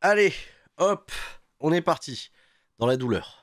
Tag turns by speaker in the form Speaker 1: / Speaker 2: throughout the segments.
Speaker 1: Allez, hop, on est parti, dans la douleur.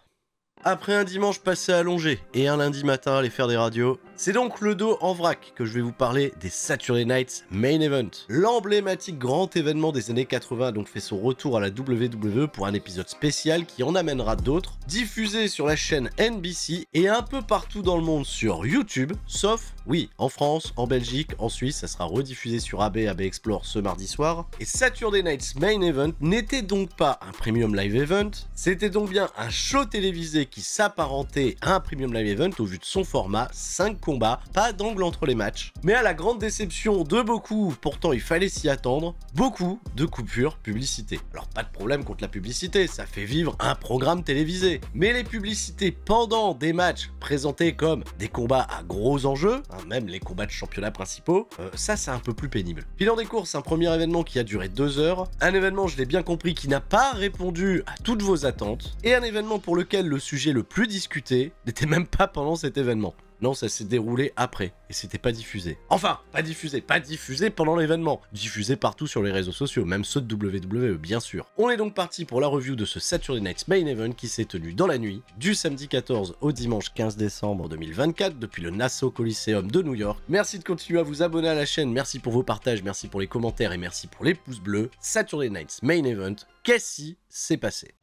Speaker 1: Après un dimanche passé allongé et un lundi matin à aller faire des radios, c'est donc le dos en vrac que je vais vous parler des Saturday Night's Main Event. L'emblématique grand événement des années 80 a donc fait son retour à la WWE pour un épisode spécial qui en amènera d'autres, diffusé sur la chaîne NBC et un peu partout dans le monde sur YouTube, sauf, oui, en France, en Belgique, en Suisse, ça sera rediffusé sur AB Explore ce mardi soir. Et Saturday Night's Main Event n'était donc pas un Premium Live Event, c'était donc bien un show télévisé qui s'apparentait à un Premium Live Event au vu de son format, 5 combats, pas d'angle entre les matchs, mais à la grande déception de beaucoup, pourtant il fallait s'y attendre, beaucoup de coupures publicité. Alors pas de problème contre la publicité, ça fait vivre un programme télévisé, mais les publicités pendant des matchs présentés comme des combats à gros enjeux, même les combats de championnat principaux, ça c'est un peu plus pénible. Bilan des courses, un premier événement qui a duré 2 heures, un événement, je l'ai bien compris, qui n'a pas répondu à toutes vos attentes, et un événement pour lequel le sujet le plus discuté n'était même pas pendant cet événement. Non, ça s'est déroulé après, et c'était pas diffusé. Enfin, pas diffusé pendant l'événement. Diffusé partout sur les réseaux sociaux, même ceux de WWE, bien sûr. On est donc parti pour la review de ce Saturday Night's Main Event qui s'est tenu dans la nuit, du samedi 14 au dimanche 15 décembre 2024, depuis le Nassau Coliseum de New York. Merci de continuer à vous abonner à la chaîne, merci pour vos partages, merci pour les commentaires et merci pour les pouces bleus. Saturday Night's Main Event, qu'est-ce qui s'est passé ?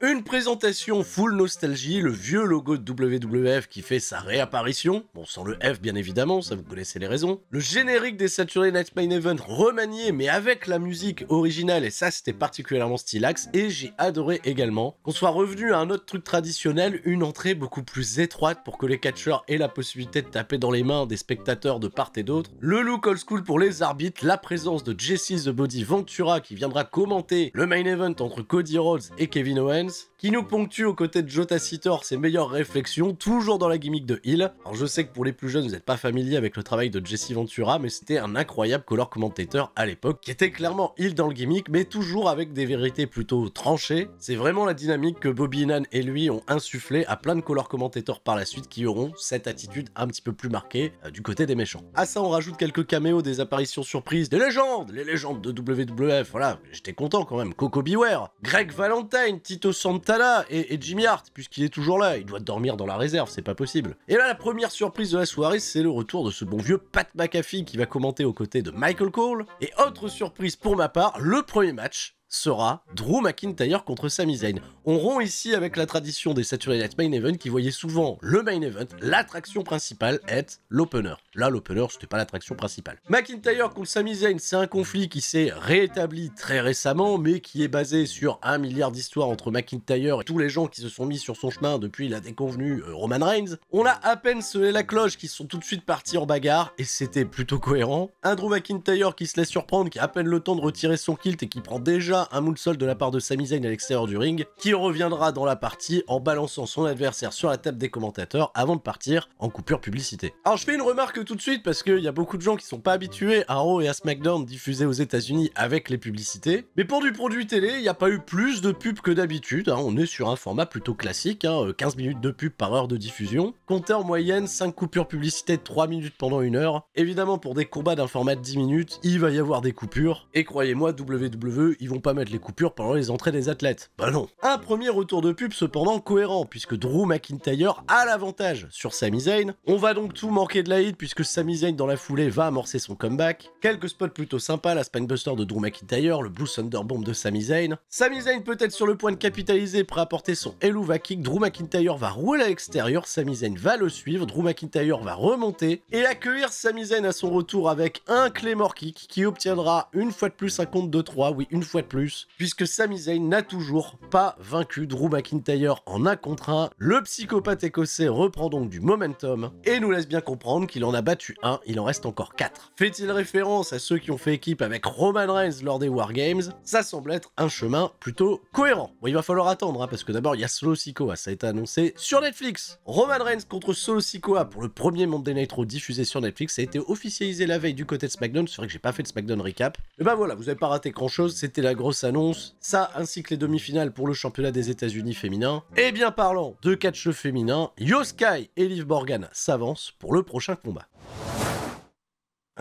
Speaker 1: Une présentation full nostalgie, le vieux logo de WWF qui fait sa réapparition, bon sans le F bien évidemment, ça vous connaissez les raisons. Le générique des Saturday Night's Main Event remanié mais avec la musique originale et ça c'était particulièrement stylax et j'ai adoré également qu'on soit revenu à un autre truc traditionnel, une entrée beaucoup plus étroite pour que les catcheurs aient la possibilité de taper dans les mains des spectateurs de part et d'autre. Le look old school pour les arbitres, la présence de Jesse the Body Ventura qui viendra commenter le main event entre Cody Rhodes et Kevin Owens, qui nous ponctue aux côtés de Jota Sitor ses meilleures réflexions, toujours dans la gimmick de heel. Alors je sais que pour les plus jeunes, vous n'êtes pas familier avec le travail de Jesse Ventura, mais c'était un incroyable color commentator à l'époque, qui était clairement heel dans le gimmick, mais toujours avec des vérités plutôt tranchées. C'est vraiment la dynamique que Bobby Heenan et lui ont insufflé à plein de color commentators par la suite, qui auront cette attitude un petit peu plus marquée du côté des méchants. À ça, on rajoute quelques caméos, des apparitions surprises, des légendes, les légendes de WWF, voilà, j'étais content quand même. Coco Beware, Greg Valentine, Tito Santana et Jimmy Hart, puisqu'il est toujours là, il doit dormir dans la réserve, c'est pas possible. Et là, la première surprise de la soirée, c'est le retour de ce bon vieux Pat McAfee qui va commenter aux côtés de Michael Cole. Et autre surprise pour ma part, le premier match sera Drew McIntyre contre Sami Zayn. On rompt ici avec la tradition des Saturday Night's Main Event qui voyait souvent le main event, l'attraction principale être l'opener. Là, l'opener, c'était pas l'attraction principale. McIntyre contre Sami Zayn, c'est un conflit qui s'est réétabli très récemment, mais qui est basé sur 1 milliard d'histoires entre McIntyre et tous les gens qui se sont mis sur son chemin depuis la déconvenue Roman Reigns. On a à peine sonné la cloche qui sont tout de suite partis en bagarre, et c'était plutôt cohérent. Un Drew McIntyre qui se laisse surprendre, qui a à peine le temps de retirer son kilt et qui prend déjà un moonsault de la part de Sami Zayn à l'extérieur du ring, qui reviendra dans la partie en balançant son adversaire sur la table des commentateurs avant de partir en coupure publicité. Alors je fais une remarque tout de suite parce qu'il y a beaucoup de gens qui sont pas habitués à Raw et à SmackDown diffusés aux États-Unis avec les publicités, mais pour du produit télé, il n'y a pas eu plus de pubs que d'habitude, on est sur un format plutôt classique, 15 minutes de pub par heure de diffusion, comptez en moyenne 5 coupures publicité de 3 minutes pendant 1 heure. Évidemment pour des combats d'un format de 10 minutes, il va y avoir des coupures, et croyez-moi, WWE, ils vont pas mettre les coupures pendant les entrées des athlètes. Bah non. Un premier retour de pub cependant cohérent, puisque Drew McIntyre a l'avantage sur Sami Zayn. On va donc tout manquer de la hit, puisque Sami Zayn dans la foulée va amorcer son comeback. Quelques spots plutôt sympas, la Spinebuster de Drew McIntyre, le Blue Thunder Bomb de Sami Zayn. Sami Zayn peut être sur le point de capitaliser, prêt à porter son Helluva Kick. Drew McIntyre va rouler à l'extérieur, Sami Zayn va le suivre, Drew McIntyre va remonter et accueillir Sami Zayn à son retour avec un Claymore Kick qui obtiendra une fois de plus un compte de 3, oui une fois de plus, puisque Sami Zayn n'a toujours pas vaincu Drew McIntyre en 1 contre 1. Le psychopathe écossais reprend donc du momentum et nous laisse bien comprendre qu'il en a battu 1, il en reste encore 4. Fait-il référence à ceux qui ont fait équipe avec Roman Reigns lors des Wargames? Ça semble être un chemin plutôt cohérent. Bon, il va falloir attendre, parce que d'abord il y a Solo Sikoa, ça a été annoncé sur Netflix. Roman Reigns contre Solo Sikoa pour le premier Monday Night Raw diffusé sur Netflix, ça a été officialisé la veille du côté de SmackDown, c'est vrai que j'ai pas fait de SmackDown recap. Et ben voilà, vous avez pas raté grand chose, c'était la grosse annonce, ça ainsi que les demi-finales pour le championnat des États-Unis féminin. Et bien parlant de catch féminin, Io Sky et Liv Morgan s'avancent pour le prochain combat.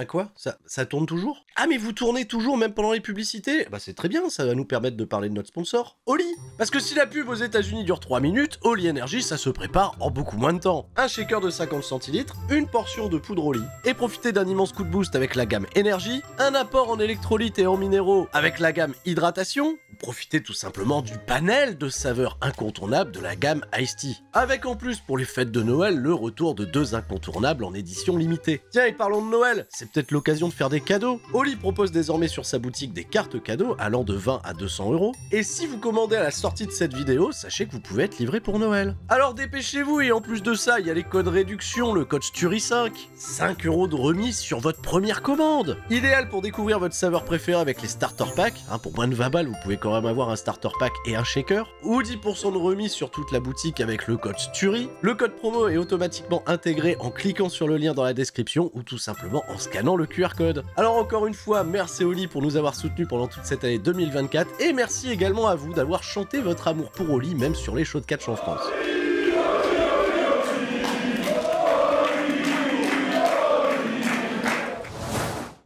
Speaker 1: Un quoi? Ça tourne toujours? Ah mais vous tournez toujours même pendant les publicités? Bah c'est très bien, ça va nous permettre de parler de notre sponsor, Oli. Parce que si la pub aux États-Unis dure 3 minutes, Oli Energy ça se prépare en beaucoup moins de temps. Un shaker de 50 centilitres, une portion de poudre Oli, et profitez d'un immense coup de boost avec la gamme Energy, un apport en électrolytes et en minéraux avec la gamme Hydratation, profitez tout simplement du panel de saveurs incontournables de la gamme Iced Tea. Avec en plus pour les fêtes de Noël le retour de 2 incontournables en édition limitée. Tiens et parlons de Noël, c'est peut-être l'occasion de faire des cadeaux. Oli propose désormais sur sa boutique des cartes cadeaux allant de 20 à 200 €. Et si vous commandez à la sortie de cette vidéo, sachez que vous pouvez être livré pour Noël. Alors dépêchez-vous et en plus de ça, il y a les codes réduction, le code STURY5. 5 € de remise sur votre première commande. Idéal pour découvrir votre saveur préférée avec les starter packs. Pour moins de 20 balles, vous pouvez quand même avoir un starter pack et un shaker. Ou 10% de remise sur toute la boutique avec le code STURY. Le code promo est automatiquement intégré en cliquant sur le lien dans la description ou tout simplement en scannant le QR code. Alors encore une fois, merci Oli pour nous avoir soutenus pendant toute cette année 2024 et merci également à vous d'avoir chanté votre amour pour Oli même sur les shows de catch en France.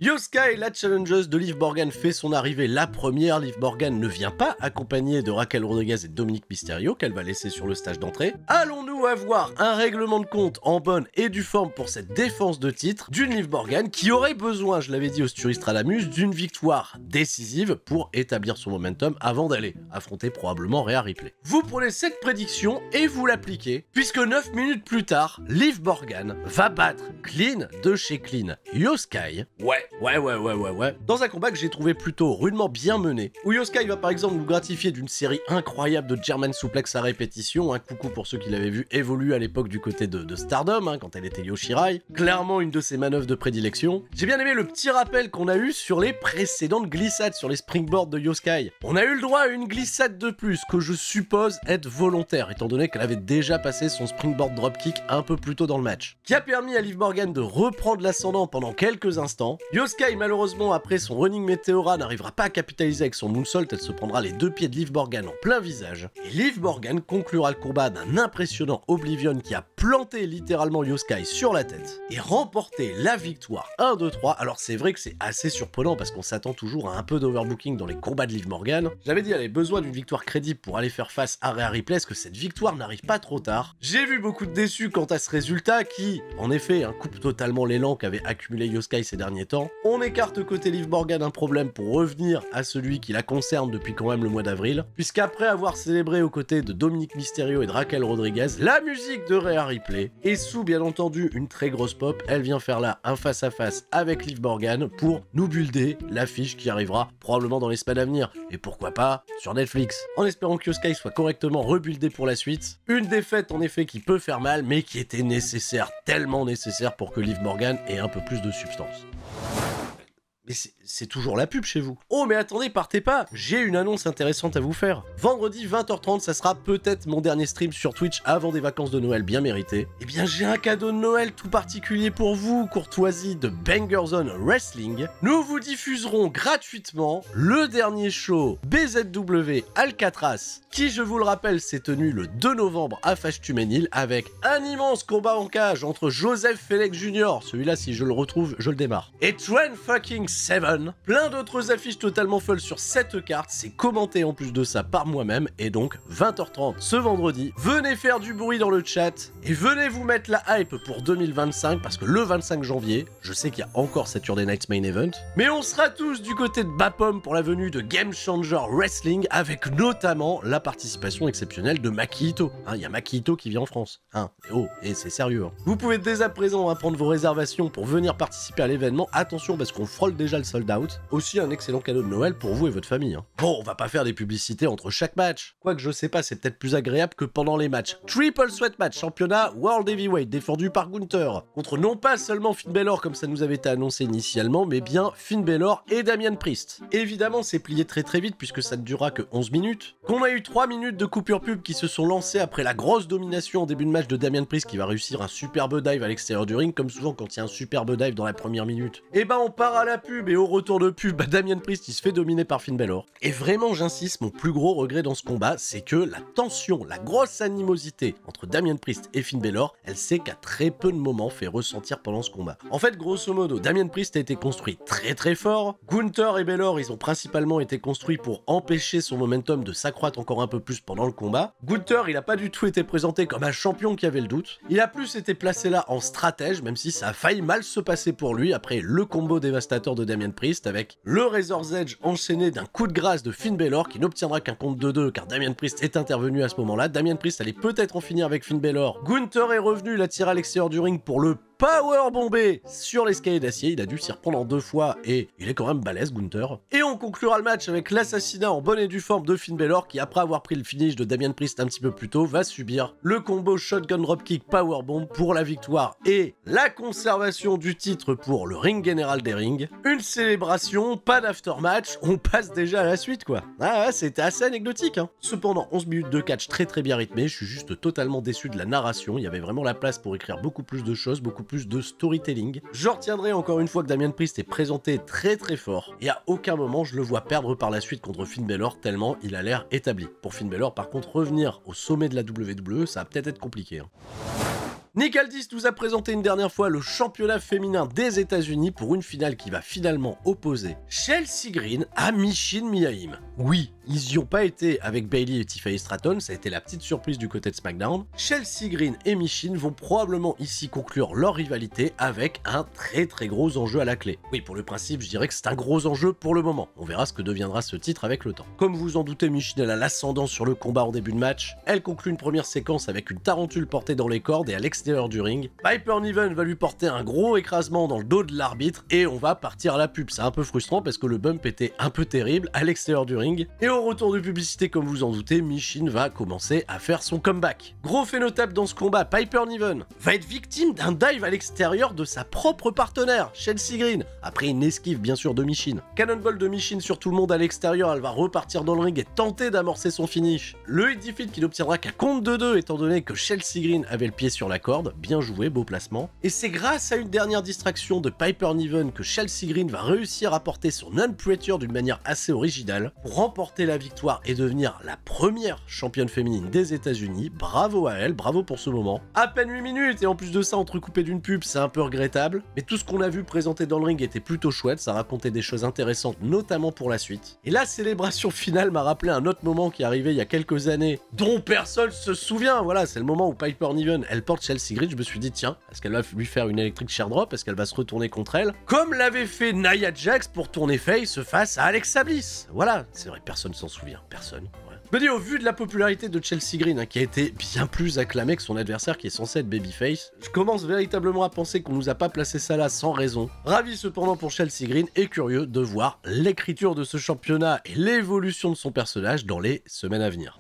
Speaker 1: Yoska, la challengeuse de Liv Morgan, fait son arrivée la première. Liv Morgan ne vient pas accompagnée de Raquel Rodriguez et Dominique Mysterio qu'elle va laisser sur le stage d'entrée. Allons-nous avoir un règlement de compte en bonne et due forme pour cette défense de titre d'une Liv Morgan qui aurait besoin, je l'avais dit au Sturistradamus, d'une victoire décisive pour établir son momentum avant d'aller affronter probablement Rhea Ripley. Vous prenez cette prédiction et vous l'appliquez, puisque 9 minutes plus tard, Liv Morgan va battre Clean de chez Clean Yoskai. Ouais. Dans un combat que j'ai trouvé plutôt rudement bien mené, où Yoskai va par exemple nous gratifier d'une série incroyable de German suplex à répétition, un coucou pour ceux qui l'avaient vu évoluer à l'époque du côté de Stardom, quand elle était Yoshirai, clairement une de ses manœuvres de prédilection. J'ai bien aimé le petit rappel qu'on a eu sur les précédentes glissades sur les springboards de Yoskai. On a eu le droit à une glissade de plus, que je suppose être volontaire, étant donné qu'elle avait déjà passé son springboard dropkick un peu plus tôt dans le match, qui a permis à Liv Morgan de reprendre l'ascendant pendant quelques instants. Yoskai, malheureusement, après son running Meteora, n'arrivera pas à capitaliser avec son moonsault, elle se prendra les 2 pieds de Liv Morgan en plein visage. Et Liv Morgan conclura le combat d'un impressionnant Oblivion qui a planté littéralement Yoskai sur la tête et remporté la victoire 1-2-3. Alors c'est vrai que c'est assez surprenant parce qu'on s'attend toujours à un peu d'overbooking dans les combats de Liv Morgan. J'avais dit elle avait besoin d'une victoire crédible pour aller faire face à Rhea Ripley, est-ce que cette victoire n'arrive pas trop tard? J'ai vu beaucoup de déçus quant à ce résultat qui, en effet, coupe totalement l'élan qu'avait accumulé Yoskai ces derniers temps. On écarte côté Liv Morgan un problème pour revenir à celui qui la concerne depuis quand même le mois d'avril, puisqu'après avoir célébré aux côtés de Dominique Mysterio et de Raquel Rodriguez la musique de Rhea Ripley, et sous bien entendu une très grosse pop, elle vient faire là un face-à-face avec Liv Morgan pour nous builder l'affiche qui arrivera probablement dans les semaines à venir, et pourquoi pas sur Netflix, en espérant que Yoskai soit correctement rebuildé pour la suite. Une défaite en effet qui peut faire mal, mais qui était nécessaire, tellement nécessaire pour que Liv Morgan ait un peu plus de substance. Mais c'est toujours la pub chez vous. Oh mais attendez, partez pas, j'ai une annonce intéressante à vous faire. Vendredi 20h30, ça sera peut-être mon dernier stream sur Twitch avant des vacances de Noël bien méritées. Eh bien j'ai un cadeau de Noël tout particulier pour vous, courtoisie de Banger Zone Wrestling. Nous vous diffuserons gratuitement le dernier show BZW Alcatraz, qui je vous le rappelle s'est tenu le 2 novembre à Fâche-Tuménil avec un immense combat en cage entre Joseph Félix Jr., celui-là si je le retrouve, je le démarre, et Trent fucking Seven. Plein d'autres affiches totalement folles sur cette carte, c'est commenté en plus de ça par moi-même, et donc 20h30 ce vendredi, venez faire du bruit dans le chat, et venez vous mettre la hype pour 2025, parce que le 25 janvier, je sais qu'il y a encore Saturday Night's Main Event, mais on sera tous du côté de Bapom pour la venue de Game Changer Wrestling, avec notamment la participation exceptionnelle de Maki Ito. Il y a Maki Ito qui vient en France. Et c'est sérieux. Vous pouvez dès à présent prendre vos réservations pour venir participer à l'événement. Attention parce qu'on frôle déjà le sold out. Aussi un excellent cadeau de Noël pour vous et votre famille. Bon, on va pas faire des publicités entre chaque match. Quoique je sais pas, c'est peut-être plus agréable que pendant les matchs. Triple Sweat Match, championnat World Heavyweight, défendu par Gunther. Contre non pas seulement Finn Balor comme ça nous avait été annoncé initialement, mais bien Finn Balor et Damian Priest. Évidemment, c'est plié très vite puisque ça ne durera que 11 minutes. Qu'on a eu 3 minutes de coupure pub qui se sont lancées après la grosse domination en début de match de Damian Priest qui va réussir un superbe dive à l'extérieur du ring, comme souvent quand il y a un superbe dive dans la première minute. Et ben on part à la pub pub et au retour de pub, Damien Priest il se fait dominer par Finn Balor. Et vraiment j'insiste, mon plus gros regret dans ce combat, c'est que la tension, la grosse animosité entre Damien Priest et Finn Balor, elle s'est qu'à très peu de moments fait ressentir pendant ce combat. En fait, grosso modo, Damien Priest a été construit très fort. Gunther et Balor, ils ont principalement été construits pour empêcher son momentum de s'accroître encore un peu plus pendant le combat. Gunther, il a pas du tout été présenté comme un champion qui avait le doute. Il a plus été placé là en stratège, même si ça a failli mal se passer pour lui après le combo dévastateur de Damien Priest avec le Razor's Edge enchaîné d'un coup de grâce de Finn Balor qui n'obtiendra qu'un compte de 2 car Damien Priest est intervenu à ce moment-là. Damien Priest allait peut-être en finir avec Finn Balor. Gunther est revenu, il a tiré à l'extérieur du ring pour le power bombé sur l'escalier d'acier, il a dû s'y reprendre en 2 fois et il est quand même balèze Gunther. Et on conclura le match avec l'assassinat en bonne et due forme de Finn Balor qui après avoir pris le finish de Damien Priest un petit peu plus tôt va subir le combo shotgun dropkick powerbomb pour la victoire et la conservation du titre pour le ring général des rings. Une célébration, pas d'aftermatch, on passe déjà à la suite quoi. Ah ouais, c'était assez anecdotique hein. Cependant 11 minutes de catch très bien rythmé, je suis juste totalement déçu de la narration, il y avait vraiment la place pour écrire beaucoup plus de choses, beaucoup plus de storytelling. Je retiendrai encore une fois que Damien Priest est présenté très fort et à aucun moment je le vois perdre par la suite contre Finn Balor tellement il a l'air établi. Pour Finn Balor par contre revenir au sommet de la WWE ça va peut-être être compliqué hein. Nick Aldis nous a présenté une dernière fois le championnat féminin des États-Unis pour une finale qui va finalement opposer Chelsea Green à Michin Miaim. Oui, ils y ont pas été avec Bayley et Tiffany Stratton, ça a été la petite surprise du côté de SmackDown. Chelsea Green et Michin vont probablement ici conclure leur rivalité avec un très gros enjeu à la clé. Oui, pour le principe, je dirais que c'est un gros enjeu pour le moment. On verra ce que deviendra ce titre avec le temps. Comme vous en doutez, Michin elle a l'ascendant sur le combat en début de match. Elle conclut une première séquence avec une tarentule portée dans les cordes et à l'extérieur du ring. Piper Niven va lui porter un gros écrasement dans le dos de l'arbitre et on va partir à la pub. C'est un peu frustrant parce que le bump était un peu terrible à l'extérieur du ring. Et au retour de publicité, comme vous en doutez, Michin va commencer à faire son comeback. Gros fait notable dans ce combat, Piper Niven va être victime d'un dive à l'extérieur de sa propre partenaire, Chelsea Green, après une esquive bien sûr de Michin. Cannonball de Michin sur tout le monde à l'extérieur, elle va repartir dans le ring et tenter d'amorcer son finish. Le hit defeat qui n'obtiendra qu'un compte de 2 étant donné que Chelsea Green avait le pied sur la corde, bien joué, beau placement. Et c'est grâce à une dernière distraction de Piper Niven que Chelsea Green va réussir à porter son non-prettier d'une manière assez originale pour remporter la victoire et devenir la première championne féminine des États-Unis. Bravo à elle, bravo pour ce moment. À peine 8 minutes et en plus de ça entrecoupé d'une pub, c'est un peu regrettable. Mais tout ce qu'on a vu présenté dans le ring était plutôt chouette, ça racontait des choses intéressantes, notamment pour la suite. Et la célébration finale m'a rappelé un autre moment qui est arrivé il y a quelques années, dont personne se souvient. Voilà, c'est le moment où Piper Niven, elle porte Chelsea Green. Je me suis dit, tiens, est-ce qu'elle va lui faire une Electric Chair Drop? Est-ce qu'elle va se retourner contre elle? Comme l'avait fait Nia Jax pour tourner face face à Alexa Bliss. Voilà, c'est vrai, personne s'en souvient. Personne. Ouais. Je me dis, au vu de la popularité de Chelsea Green, hein, qui a été bien plus acclamé que son adversaire qui est censé être babyface, je commence véritablement à penser qu'on nous a pas placé ça là sans raison. Ravi cependant pour Chelsea Green et curieux de voir l'écriture de ce championnat et l'évolution de son personnage dans les semaines à venir.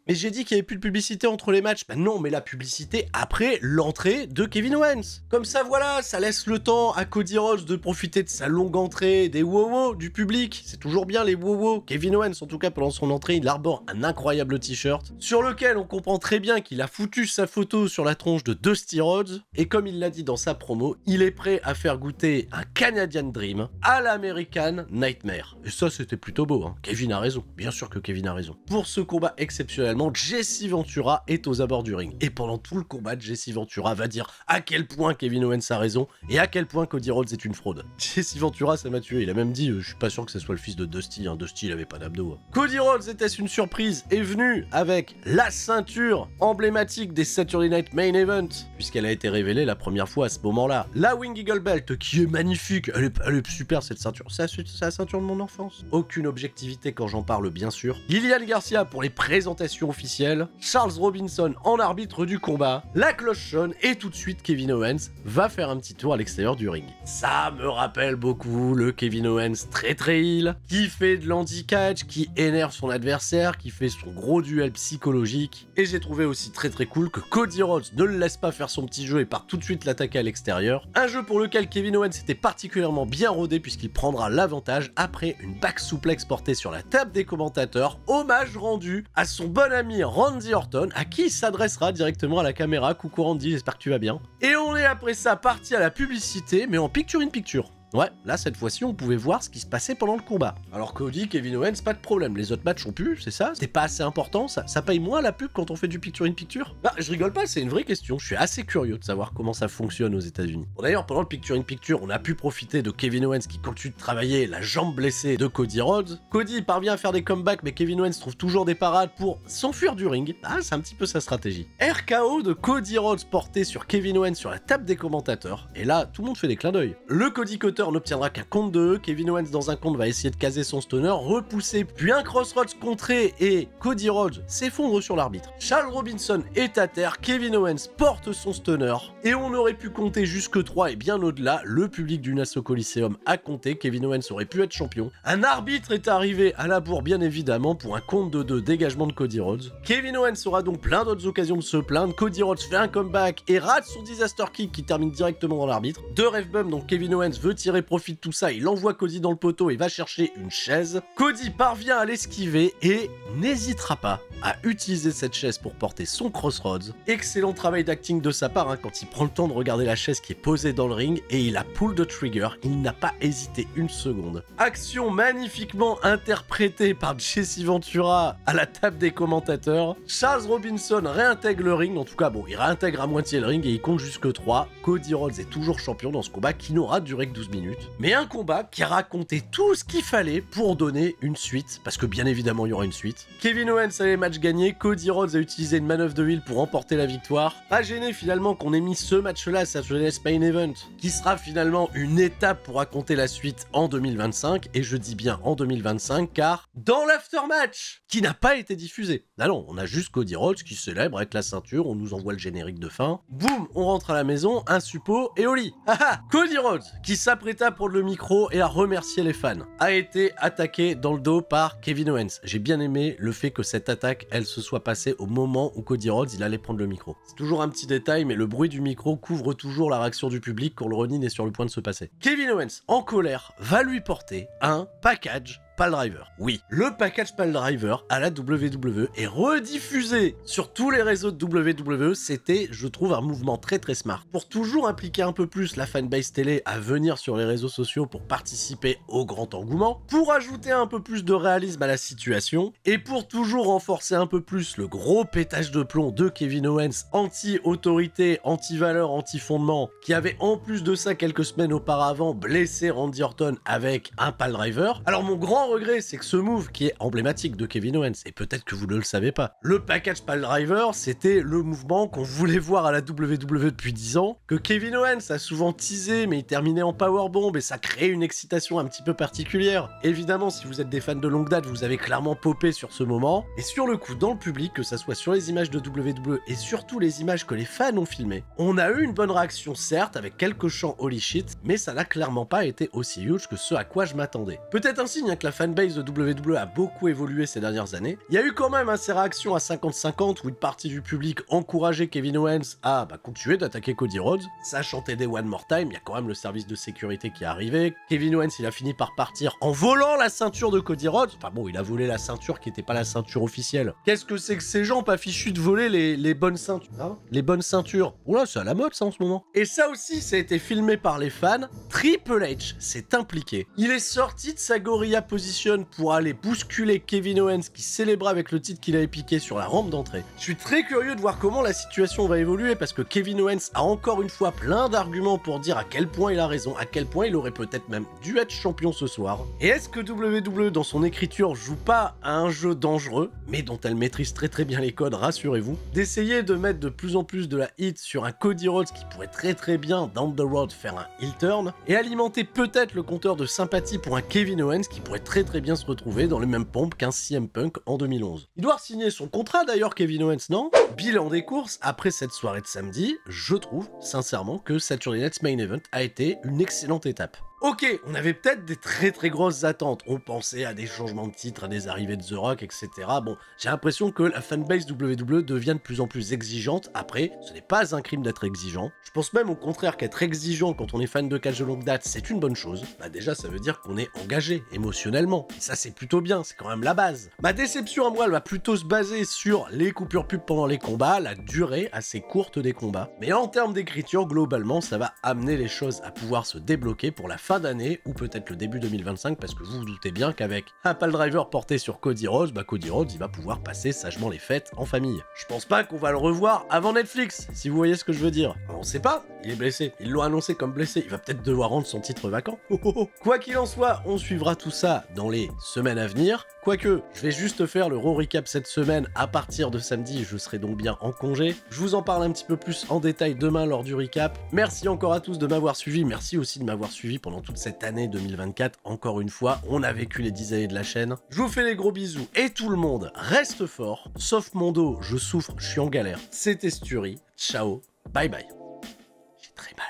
Speaker 1: Mais j'ai dit qu'il n'y avait plus de publicité entre les matchs. Bah non, mais la publicité après l'entrée de Kevin Owens. Comme ça, voilà, ça laisse le temps à Cody Rhodes de profiter de sa longue entrée, des wow-wow du public. C'est toujours bien les wow-wow. Kevin Owens, en tout cas, pendant son entrée, il arbore un incroyable t-shirt sur lequel on comprend très bien qu'il a foutu sa photo sur la tronche de Dusty Rhodes. Et comme il l'a dit dans sa promo, il est prêt à faire goûter un Canadian Dream à l'American Nightmare. Et ça, c'était plutôt beau, hein. Kevin a raison. Bien sûr que Kevin a raison. Pour ce combat exceptionnel, Jesse Ventura est aux abords du ring. Et pendant tout le combat, Jesse Ventura va dire à quel point Kevin Owens a raison et à quel point Cody Rhodes est une fraude. Jesse Ventura, ça m'a tué. Il a même dit, je suis pas sûr que ce soit le fils de Dusty. Hein. Dusty, il avait pas d'abdos. Hein. Cody Rhodes, était-ce une surprise, est venu avec la ceinture emblématique des Saturday Night Main Event, puisqu'elle a été révélée la première fois à ce moment-là. La Wing Eagle Belt, qui est magnifique. Elle est super, cette ceinture. C'est la ceinture de mon enfance. Aucune objectivité quand j'en parle, bien sûr. Lilian Garcia pour les présentations officielle, Charles Robinson en arbitre du combat, la cloche sonne et tout de suite Kevin Owens va faire un petit tour à l'extérieur du ring. Ça me rappelle beaucoup le Kevin Owens très heel, qui fait de l'handicatch, qui énerve son adversaire, qui fait son gros duel psychologique. Et j'ai trouvé aussi très cool que Cody Rhodes ne le laisse pas faire son petit jeu et part tout de suite l'attaquer à l'extérieur. Un jeu pour lequel Kevin Owens était particulièrement bien rodé puisqu'il prendra l'avantage après une back suplex portée sur la table des commentateurs, hommage rendu à son bon ami Randy Orton, à qui il s'adressera directement à la caméra. Coucou Randy, j'espère que tu vas bien. Et on est après ça parti à la publicité, mais en picture in picture. Ouais, là cette fois-ci on pouvait voir ce qui se passait pendant le combat. Alors Cody, Kevin Owens, pas de problème, les autres matchs ont pu, c'est ça? C'était pas assez important, ça paye moins la pub quand on fait du picture-in-picture? Bah je rigole pas, c'est une vraie question, je suis assez curieux de savoir comment ça fonctionne aux États-Unis. Bon d'ailleurs pendant le picture-in-picture, on a pu profiter de Kevin Owens qui continue de travailler la jambe blessée de Cody Rhodes. Cody parvient à faire des comebacks, mais Kevin Owens trouve toujours des parades pour s'enfuir du ring. Ah, c'est un petit peu sa stratégie. RKO de Cody Rhodes porté sur Kevin Owens sur la table des commentateurs. Et là, tout le monde fait des clins d'œil. Le Cody Cutter n'obtiendra qu'un compte de E. Kevin Owens dans un compte va essayer de caser son stunner, repousser, puis un crossroads contré et Cody Rhodes s'effondre sur l'arbitre. Charles Robinson est à terre, Kevin Owens porte son stunner et on aurait pu compter jusque 3 et bien au-delà. Le public du Nassau Coliseum a compté, Kevin Owens aurait pu être champion. Un arbitre est arrivé à la bourre bien évidemment pour un compte de 2 dégagement de Cody Rhodes. Kevin Owens aura donc plein d'autres occasions de se plaindre. Cody Rhodes fait un comeback et rate son disaster kick qui termine directement dans l'arbitre. Deux ref bump, donc Kevin Owens veut tirer profit de tout ça, il envoie Cody dans le poteau et va chercher une chaise. Cody parvient à l'esquiver et n'hésitera pas à utiliser cette chaise pour porter son crossroads. Excellent travail d'acting de sa part quand il prend le temps de regarder la chaise qui est posée dans le ring et il a pull de trigger, il n'a pas hésité une seconde. Action magnifiquement interprétée par Jesse Ventura à la table des commentateurs. Charles Robinson réintègre le ring, en tout cas bon, il réintègre à moitié le ring et il compte jusque 3. Cody Rhodes est toujours champion dans ce combat qui n'aura duré que 12 minutes. Mais un combat qui a raconté tout ce qu'il fallait pour donner une suite, parce que bien évidemment il y aura une suite. Kevin Owens a les matchs gagnés, Cody Rhodes a utilisé une manœuvre de heel pour remporter la victoire. Pas gêné finalement qu'on ait mis ce match-là à Saturday Night's Main Event, qui sera finalement une étape pour raconter la suite en 2025, et je dis bien en 2025 car dans l'aftermatch, qui n'a pas été diffusé. Ah non, on a juste Cody Rhodes qui célèbre avec la ceinture, on nous envoie le générique de fin. Boum, on rentre à la maison, un suppo et au lit. Haha, Cody Rhodes, qui s'apprêta à prendre le micro et à remercier les fans, a été attaqué dans le dos par Kevin Owens. J'ai bien aimé le fait que cette attaque, elle se soit passée au moment où Cody Rhodes, il allait prendre le micro. C'est toujours un petit détail, mais le bruit du micro couvre toujours la réaction du public quand le run-in est sur le point de se passer. Kevin Owens, en colère, va lui porter un package Piledriver. Oui, le package Piledriver à la WWE est rediffusé sur tous les réseaux de WWE. C'était, je trouve, un mouvement très très smart. Pour toujours impliquer un peu plus la fanbase télé à venir sur les réseaux sociaux pour participer au grand engouement, pour ajouter un peu plus de réalisme à la situation, et pour toujours renforcer un peu plus le gros pétage de plomb de Kevin Owens, anti-autorité, anti-valeur, anti-fondement, qui avait en plus de ça quelques semaines auparavant blessé Randy Orton avec un Piledriver. Alors mon grand regret, c'est que ce move qui est emblématique de Kevin Owens, et peut-être que vous ne le savez pas, le package Piledriver, c'était le mouvement qu'on voulait voir à la WWE depuis 10 ans, que Kevin Owens a souvent teasé, mais il terminait en powerbomb, et ça crée une excitation un petit peu particulière. Évidemment, si vous êtes des fans de longue date, vous avez clairement popé sur ce moment, et sur le coup, dans le public, que ça soit sur les images de WWE, et surtout les images que les fans ont filmées, on a eu une bonne réaction, certes, avec quelques chants holy shit, mais ça n'a clairement pas été aussi huge que ce à quoi je m'attendais. Peut-être un signe que la fanbase de WWE a beaucoup évolué ces dernières années. Il y a eu quand même ces réactions à 50-50 où une partie du public encourageait Kevin Owens à continuer d'attaquer Cody Rhodes. Ça chantait des One More Time, il y a quand même le service de sécurité qui est arrivé. Kevin Owens, il a fini par partir en volant la ceinture de Cody Rhodes. Enfin bon, il a volé la ceinture qui n'était pas la ceinture officielle. Qu'est-ce que c'est que ces gens pas fichus de voler les bonnes ceintures, hein? Les bonnes ceintures. Oula, c'est à la mode ça en ce moment. Et ça aussi, ça a été filmé par les fans. Triple H s'est impliqué. Il est sorti de sa gorilla position pour aller bousculer Kevin Owens qui célébrait avec le titre qu'il avait piqué sur la rampe d'entrée. Je suis très curieux de voir comment la situation va évoluer parce que Kevin Owens a encore une fois plein d'arguments pour dire à quel point il a raison, à quel point il aurait peut-être même dû être champion ce soir. Et est-ce que WWE dans son écriture joue pas à un jeu dangereux, mais dont elle maîtrise très très bien les codes, rassurez-vous, d'essayer de mettre de plus en plus de la hit sur un Cody Rhodes qui pourrait très très bien down the road faire un heel turn et alimenter peut-être le compteur de sympathie pour un Kevin Owens qui pourrait très bien se retrouver dans les mêmes pompes qu'un CM Punk en 2011. Il doit signer son contrat d'ailleurs, Kevin Owens, non? Bilan des courses, après cette soirée de samedi, je trouve sincèrement que Saturday Night's Main Event a été une excellente étape. Ok, on avait peut-être des très grosses attentes. On pensait à des changements de titre, à des arrivées de The Rock, etc. Bon, j'ai l'impression que la fanbase WWE devient de plus en plus exigeante. Après, ce n'est pas un crime d'être exigeant. Je pense même au contraire qu'être exigeant quand on est fan de catch de longue date, c'est une bonne chose. Bah déjà, ça veut dire qu'on est engagé émotionnellement. Et ça, c'est plutôt bien, c'est quand même la base. Ma déception à moi, elle va plutôt se baser sur les coupures pub pendant les combats, la durée assez courte des combats. Mais en termes d'écriture, globalement, ça va amener les choses à pouvoir se débloquer pour la fin fin d'année, ou peut-être le début 2025, parce que vous vous doutez bien qu'avec un Pal Driver porté sur Cody Rhodes, bah Cody Rhodes, il va pouvoir passer sagement les fêtes en famille. Je pense pas qu'on va le revoir avant Netflix, si vous voyez ce que je veux dire. On sait pas, il est blessé. Ils l'ont annoncé comme blessé, il va peut-être devoir rendre son titre vacant. Quoi qu'il en soit, on suivra tout ça dans les semaines à venir. Quoique, je vais juste faire le Raw Recap cette semaine. À partir de samedi, je serai donc bien en congé. Je vous en parle un petit peu plus en détail demain lors du recap. Merci encore à tous de m'avoir suivi. Merci aussi de m'avoir suivi pendant toute cette année 2024. Encore une fois, on a vécu les 10 années de la chaîne. Je vous fais les gros bisous et tout le monde reste fort. Sauf mon dos, je souffre, je suis en galère. C'était Sturi. Ciao, bye bye. J'ai très mal.